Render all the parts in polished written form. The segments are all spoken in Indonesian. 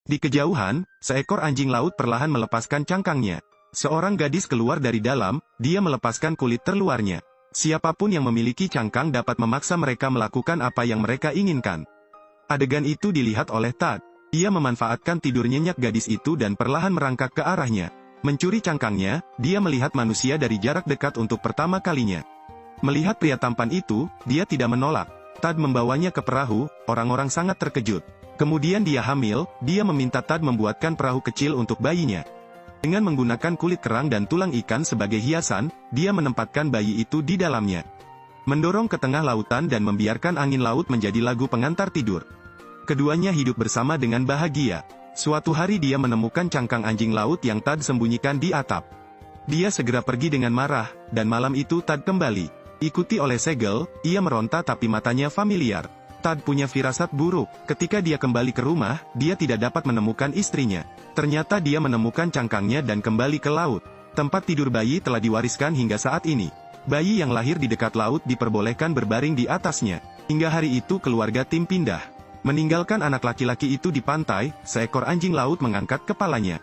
Di kejauhan, seekor anjing laut perlahan melepaskan cangkangnya. Seorang gadis keluar dari dalam, dia melepaskan kulit terluarnya. Siapapun yang memiliki cangkang dapat memaksa mereka melakukan apa yang mereka inginkan. Adegan itu dilihat oleh Tad. Ia memanfaatkan tidur nyenyak gadis itu dan perlahan merangkak ke arahnya. Mencuri cangkangnya, dia melihat manusia dari jarak dekat untuk pertama kalinya. Melihat pria tampan itu, dia tidak menolak. Tad membawanya ke perahu, orang-orang sangat terkejut. Kemudian dia hamil, dia meminta Tad membuatkan perahu kecil untuk bayinya. Dengan menggunakan kulit kerang dan tulang ikan sebagai hiasan, dia menempatkan bayi itu di dalamnya. Mendorong ke tengah lautan dan membiarkan angin laut menjadi lagu pengantar tidur. Keduanya hidup bersama dengan bahagia. Suatu hari dia menemukan cangkang anjing laut yang Tad sembunyikan di atap. Dia segera pergi dengan marah, dan malam itu Tad kembali. Ikuti oleh segel, ia meronta tapi matanya familiar. Tad punya firasat buruk. Ketika dia kembali ke rumah, dia tidak dapat menemukan istrinya. Ternyata dia menemukan cangkangnya dan kembali ke laut. Tempat tidur bayi telah diwariskan hingga saat ini. Bayi yang lahir di dekat laut diperbolehkan berbaring di atasnya. Hingga hari itu keluarga Tim pindah. Meninggalkan anak laki-laki itu di pantai, seekor anjing laut mengangkat kepalanya.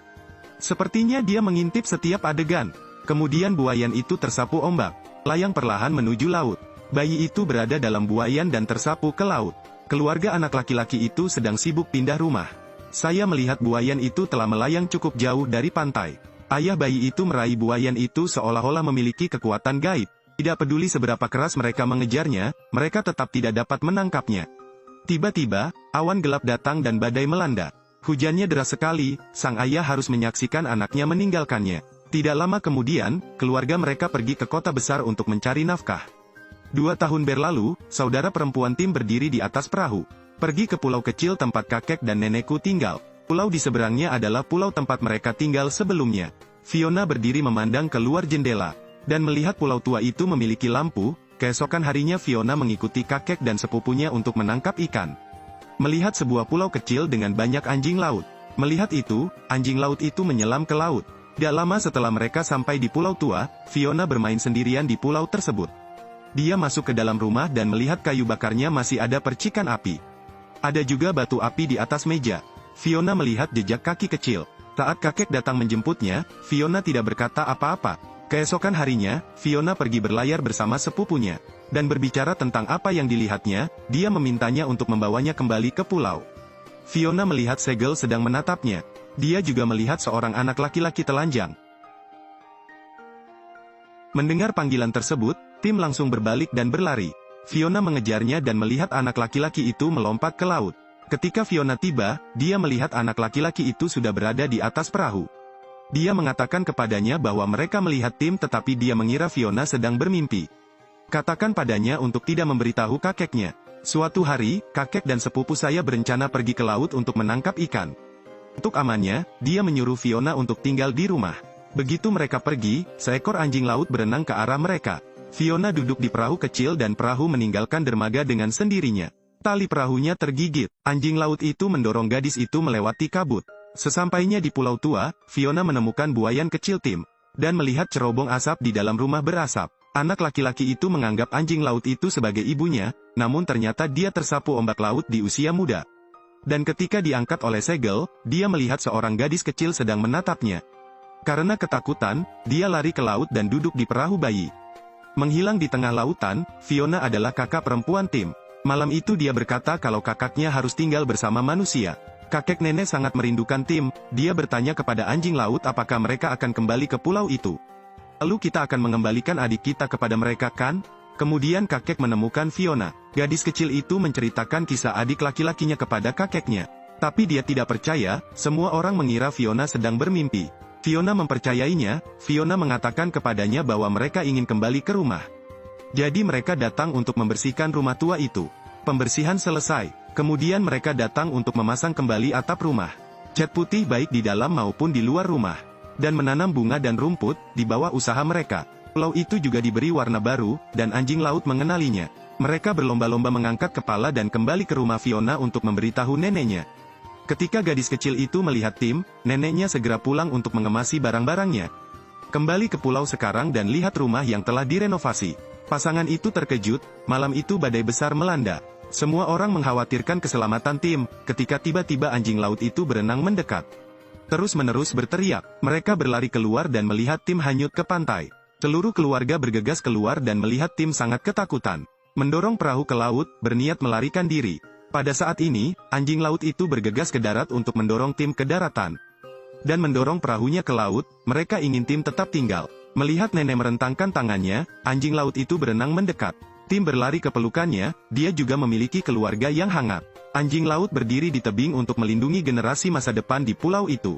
Sepertinya dia mengintip setiap adegan. Kemudian buayan itu tersapu ombak. Layang perlahan menuju laut. Bayi itu berada dalam buayan dan tersapu ke laut. Keluarga anak laki-laki itu sedang sibuk pindah rumah. Saya melihat buayan itu telah melayang cukup jauh dari pantai. Ayah bayi itu meraih buayan itu seolah-olah memiliki kekuatan gaib. Tidak peduli seberapa keras mereka mengejarnya, mereka tetap tidak dapat menangkapnya. Tiba-tiba, awan gelap datang dan badai melanda. Hujannya deras sekali, sang ayah harus menyaksikan anaknya meninggalkannya. Tidak lama kemudian, keluarga mereka pergi ke kota besar untuk mencari nafkah. 2 tahun berlalu, saudara perempuan Tim berdiri di atas perahu. Pergi ke pulau kecil tempat kakek dan nenekku tinggal. Pulau di seberangnya adalah pulau tempat mereka tinggal sebelumnya. Fiona berdiri memandang keluar jendela. Dan melihat pulau tua itu memiliki lampu, keesokan harinya Fiona mengikuti kakek dan sepupunya untuk menangkap ikan. Melihat sebuah pulau kecil dengan banyak anjing laut. Melihat itu, anjing laut itu menyelam ke laut. Tidak lama setelah mereka sampai di pulau tua, Fiona bermain sendirian di pulau tersebut. Dia masuk ke dalam rumah dan melihat kayu bakarnya masih ada percikan api. Ada juga batu api di atas meja. Fiona melihat jejak kaki kecil. Saat kakek datang menjemputnya, Fiona tidak berkata apa-apa. Keesokan harinya, Fiona pergi berlayar bersama sepupunya. Dan berbicara tentang apa yang dilihatnya, dia memintanya untuk membawanya kembali ke pulau. Fiona melihat segel sedang menatapnya. Dia juga melihat seorang anak laki-laki telanjang. Mendengar panggilan tersebut, Tim langsung berbalik dan berlari. Fiona mengejarnya dan melihat anak laki-laki itu melompat ke laut. Ketika Fiona tiba, dia melihat anak laki-laki itu sudah berada di atas perahu. Dia mengatakan kepadanya bahwa mereka melihat Tim tetapi dia mengira Fiona sedang bermimpi. Katakan padanya untuk tidak memberitahu kakeknya. Suatu hari, kakek dan sepupu saya berencana pergi ke laut untuk menangkap ikan. Untuk amannya, dia menyuruh Fiona untuk tinggal di rumah. Begitu mereka pergi, seekor anjing laut berenang ke arah mereka. Fiona duduk di perahu kecil dan perahu meninggalkan dermaga dengan sendirinya. Tali perahunya tergigit. Anjing laut itu mendorong gadis itu melewati kabut. Sesampainya di pulau tua, Fiona menemukan buayan kecil Tim. Dan melihat cerobong asap di dalam rumah berasap. Anak laki-laki itu menganggap anjing laut itu sebagai ibunya, namun ternyata dia tersapu ombak laut di usia muda. Dan ketika diangkat oleh segel, dia melihat seorang gadis kecil sedang menatapnya. Karena ketakutan, dia lari ke laut dan duduk di perahu bayi. Menghilang di tengah lautan, Fiona adalah kakak perempuan Tim. Malam itu dia berkata kalau kakaknya harus tinggal bersama manusia. Kakek nenek sangat merindukan Tim, dia bertanya kepada anjing laut apakah mereka akan kembali ke pulau itu. Lalu kita akan mengembalikan adik kita kepada mereka kan? Kemudian kakek menemukan Fiona. Gadis kecil itu menceritakan kisah adik laki-lakinya kepada kakeknya. Tapi dia tidak percaya, semua orang mengira Fiona sedang bermimpi. Fiona mempercayainya, Fiona mengatakan kepadanya bahwa mereka ingin kembali ke rumah. Jadi mereka datang untuk membersihkan rumah tua itu. Pembersihan selesai, kemudian mereka datang untuk memasang kembali atap rumah. Cat putih baik di dalam maupun di luar rumah. Dan menanam bunga dan rumput, di bawah usaha mereka. Pulau itu juga diberi warna baru, dan anjing laut mengenalinya. Mereka berlomba-lomba mengangkat kepala dan kembali ke rumah Fiona untuk memberitahu neneknya. Ketika gadis kecil itu melihat Tim, neneknya segera pulang untuk mengemasi barang-barangnya. Kembali ke pulau sekarang dan lihat rumah yang telah direnovasi. Pasangan itu terkejut, malam itu badai besar melanda. Semua orang mengkhawatirkan keselamatan tim, ketika tiba-tiba anjing laut itu berenang mendekat. Terus-menerus berteriak, mereka berlari keluar dan melihat tim hanyut ke pantai. Seluruh keluarga bergegas keluar dan melihat tim sangat ketakutan. Mendorong perahu ke laut, berniat melarikan diri. Pada saat ini, anjing laut itu bergegas ke darat untuk mendorong tim ke daratan. Dan mendorong perahunya ke laut, mereka ingin tim tetap tinggal. Melihat nenek merentangkan tangannya, anjing laut itu berenang mendekat. Tim berlari ke pelukannya, dia juga memiliki keluarga yang hangat. Anjing laut berdiri di tebing untuk melindungi generasi masa depan di pulau itu.